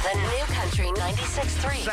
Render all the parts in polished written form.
The new country 96.3.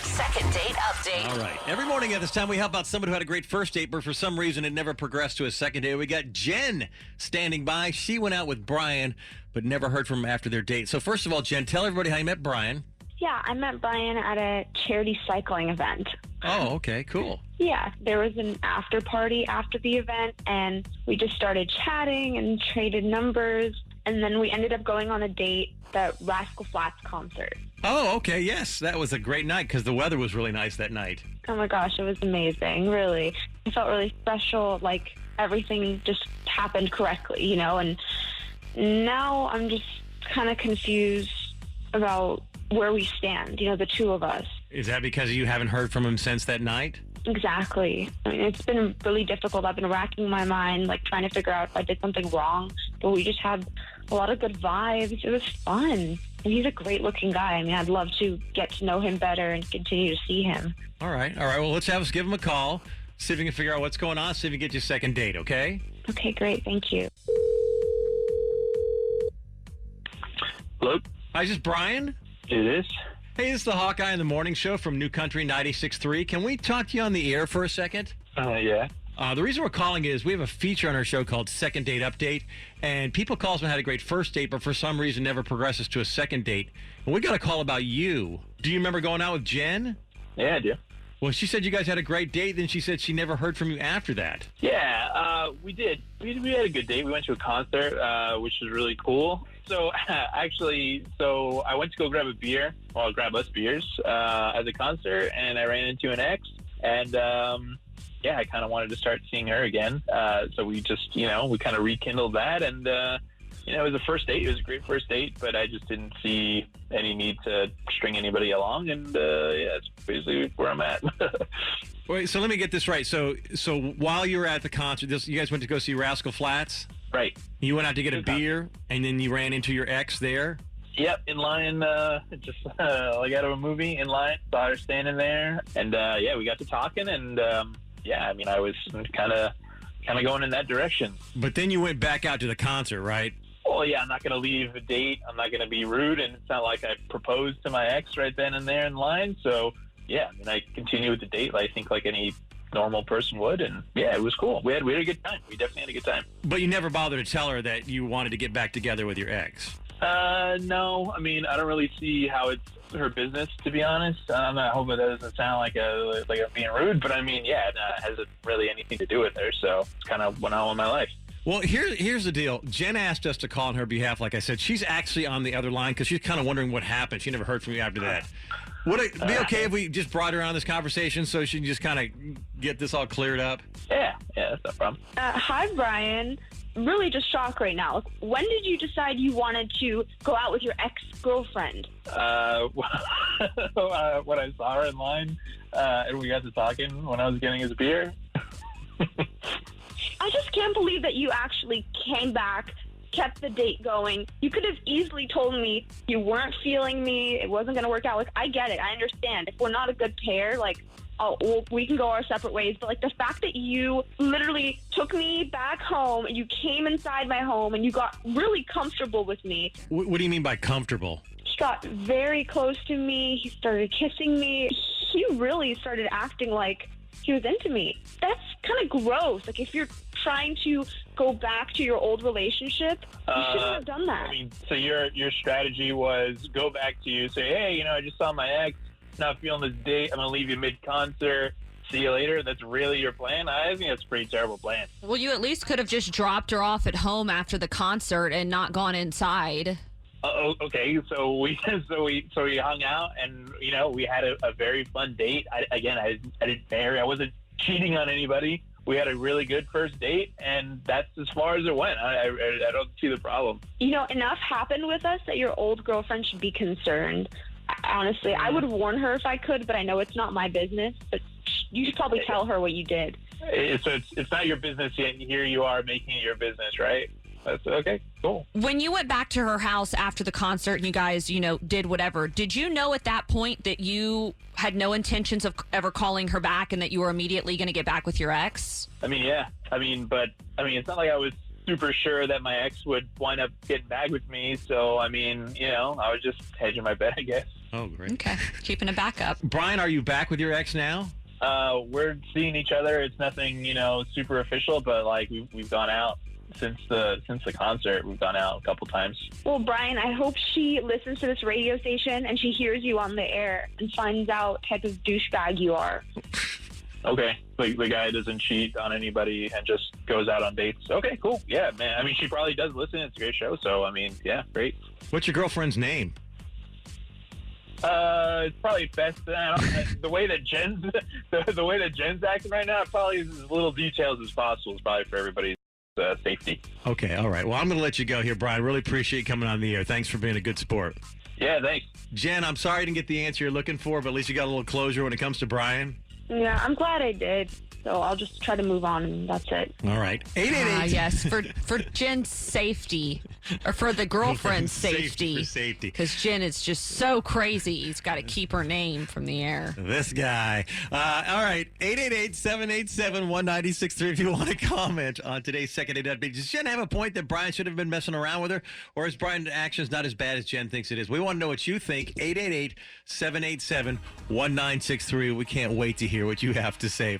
Second date update. All right. Every morning at this time, we help out somebody who had a great first date, but for some reason it never progressed to a second date. We got Jen standing by. She went out with Brian, but never heard from him after their date. So first of all, Jen, tell everybody how you met Brian. Yeah, I met Brian at a charity cycling event. Oh, okay, cool. Yeah, there was an after party after the event, and we just started chatting and traded numbers, and then we ended up going on a date at Rascal Flatts concert. Oh, okay, yes. That was a great night because the weather was really nice that night. Oh my gosh, it was amazing, really. I felt really special, like everything just happened correctly, you know, and now I'm just kind of confused about where we stand, you know, the two of us. Is that because you haven't heard from him since that night? Exactly. I mean, it's been really difficult. I've been racking my mind, like trying to figure out if I did something wrong, but we just had a lot of good vibes. It was fun. And he's a great looking guy. I mean, I'd love to get to know him better and continue to see him. All right. Well, let's give him a call, see if we can figure out what's going on, see if we can get you a second date, okay? Okay, great. Thank you. Hello? Hi, is this Brian? It is. Hey, this is the Hawkeye in the Morning Show from New Country 96.3. Can we talk to you on the air for a second? Yeah. The reason we're calling is we have a feature on our show called Second Date Update, and people call us and had a great first date, but for some reason never progresses to a second date. And we got a call about you. Do you remember going out with Jen? Yeah, I do. Well, she said you guys had a great date, then she said she never heard from you after that. Yeah, we did. We had a good date. We went to a concert, which was really cool. So, actually, I went to go grab a beer, grab us beers at the concert, and I ran into an ex, and I kind of wanted to start seeing her again. So we just, we kind of rekindled that, and it was a first date. It was a great first date, but I just didn't see any need to string anybody along, and that's basically where I'm at. Wait, so let me get this right. So while you were at the concert, you guys went to go see Rascal Flatts? Right. You went out to get a beer, and then you ran into your ex there? Yep, in line, just like out of a movie, in line. Saw her standing there, and we got to talking, and I was kind of going in that direction. But then you went back out to the concert, right? Well, yeah, I'm not going to leave a date. I'm not going to be rude, and it's not like I proposed to my ex right then and there in line. So, yeah, I continue with the date, I think, like any normal person would, and yeah, it was cool. We had a good time. We definitely had a good time. But you never bothered to tell her that you wanted to get back together with your ex? No. I mean, I don't really see how it's her business, to be honest. I'm not hoping that doesn't sound like I'm being rude, but I mean, yeah, it hasn't really anything to do with her, so it's kind of went on with my life. Well, here's the deal. Jen asked us to call on her behalf. Like I said, she's actually on the other line because she's kind of wondering what happened. She never heard from you after that. Would it be okay if we just brought her on this conversation so she can just kind of get this all cleared up? Yeah, that's no problem. Hi, Brian. Really just shocked right now. When did you decide you wanted to go out with your ex-girlfriend? When I saw her in line and we got to talking when I was getting his beer. I just can't believe that you actually came back, kept the date going. You could have easily told me you weren't feeling me, it wasn't going to work out. Like, I get it. I understand. If we're not a good pair, we can go our separate ways. But, the fact that you literally took me back home, and you came inside my home, and you got really comfortable with me. What do you mean by comfortable? He got very close to me. He started kissing me. He really started acting like he was into me. That's kind of gross. Like, if you're trying to go back to your old relationship, you shouldn't have done that. I mean, so your strategy was go back to you, say, hey, I just saw my ex, not feeling this date, I'm going to leave you mid-concert, see you later. That's really your plan? I think that's a pretty terrible plan. Well, you at least could have just dropped her off at home after the concert and not gone inside. Okay, so we hung out, and we had a very fun date. I didn't marry. I wasn't cheating on anybody. We had a really good first date, and that's as far as it went. I don't see the problem. Enough happened with us that your old girlfriend should be concerned. Honestly, I would warn her if I could, but I know it's not my business. But you should probably tell her what you did. So it's not your business yet. Here you are making it your business, right? That's okay. Cool. When you went back to her house after the concert and you guys, did whatever, did you know at that point that you had no intentions of ever calling her back and that you were immediately going to get back with your ex? Yeah. But it's not like I was super sure that my ex would wind up getting back with me. So, I mean, you know, I was just hedging my bet, I guess. Oh, great. Okay, keeping a backup. Brian, are you back with your ex now? We're seeing each other. It's nothing, you know, super official, but like we've gone out since the concert. We've gone out a couple times. Well, Brian, I hope she listens to this radio station and she hears you on the air and finds out what type of douchebag you are. Okay, like the guy doesn't cheat on anybody and just goes out on dates. Okay, cool. Yeah, man. I mean, she probably does listen. It's a great show. So, I mean, yeah, great. What's your girlfriend's name? It's probably best. The way that Jen's acting right now, probably as little details as possible is probably for everybody's safety. Okay, all right. Well, I'm going to let you go here, Brian. Really appreciate you coming on the air. Thanks for being a good sport. Yeah, thanks. Jen, I'm sorry I didn't get the answer you're looking for, but at least you got a little closure when it comes to Brian. Yeah, I'm glad I did. So I'll just try to move on, and that's it. All right. 888. Yes, for Jen's safety, or for the girlfriend's safety. For safety. Because Jen is just so crazy. He's got to keep her name from the air. This guy. All right. 888-787-1963 if you want to comment on today's second date update. Does Jen have a point that Brian should have been messing around with her? Or is Brian's actions not as bad as Jen thinks it is? We want to know what you think. 888-787-1963. We can't wait to hear what you have to say.